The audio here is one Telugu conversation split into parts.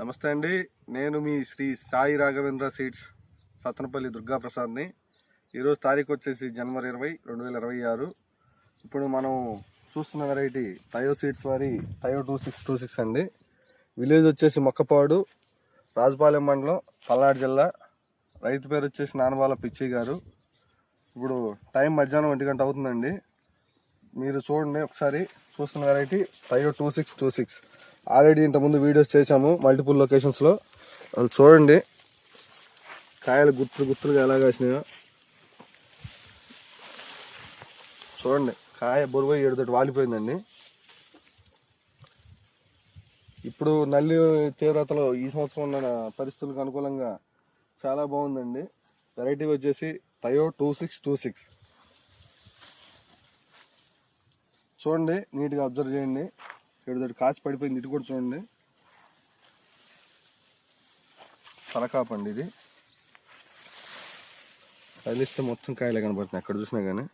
నమస్తే అండి. నేను మీ శ్రీ సాయి రాఘవేంద్ర సీడ్స్ సత్తనపల్లి దుర్గాప్రసాద్ని. ఈరోజు తారీఖు వచ్చేసి జనవరి 20, 2026. ఇప్పుడు మనం చూస్తున్న వెరైటీ తయో సీడ్స్ వారి తయో 2626 అండి. విలేజ్ వచ్చేసి మొక్కపాడు, రాజుపాలెం మండలం, పల్నాడు జిల్లా. రైతు పేరు వచ్చేసి నానబాల పిచ్చి గారు. ఇప్పుడు టైం మధ్యాహ్నం 1 గంట అవుతుందండి. మీరు చూడండి ఒకసారి. చూస్తున్న వెరైటీ తయో 2626. ఆల్రెడీ ఇంతకుముందు వీడియోస్ చేశాము మల్టిపుల్ లొకేషన్స్లో. అది చూడండి, కాయలు గుత్తులుగా ఎలా కాసినాయో చూడండి. కాయ బొరుగు 7 తోటి వాలిపోయిందండి. ఇప్పుడు నల్లి తీవ్రతలో ఈ సంవత్సరం ఉన్న పరిస్థితులకు అనుకూలంగా చాలా బాగుందండి. వెరైటీ వచ్చేసి తయో 2626. చూడండి, నీట్గా అబ్జర్వ్ చేయండి. 7 తోటి కాసి పడిపోయింది. ఇటు కూడా చూడండి, తలకాపండి ఇది. కదిలిస్తే మొత్తం కాయలే కనబడుతున్నాయి ఎక్కడ చూసినా కానీ.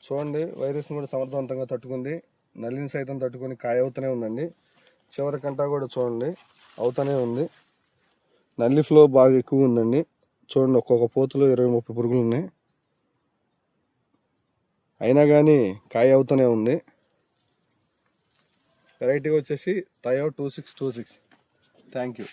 చూడండి, వైరస్ని కూడా సమర్థవంతంగా తట్టుకుంది. నల్లిని సైతం తట్టుకొని కాయ అవుతూనే ఉందండి. చివరికంటా కూడా చూడండి అవుతూనే ఉంది. నల్లి ఫ్లో బాగా ఎక్కువ ఉందండి. చూడండి, ఒక్కొక్క పోతులో 20-30 పురుగులు ఉన్నాయి. అయినా కానీ కాయ అవుతూనే ఉంది. వెరైటీ వచ్చేసి తయో 2626. Thank you.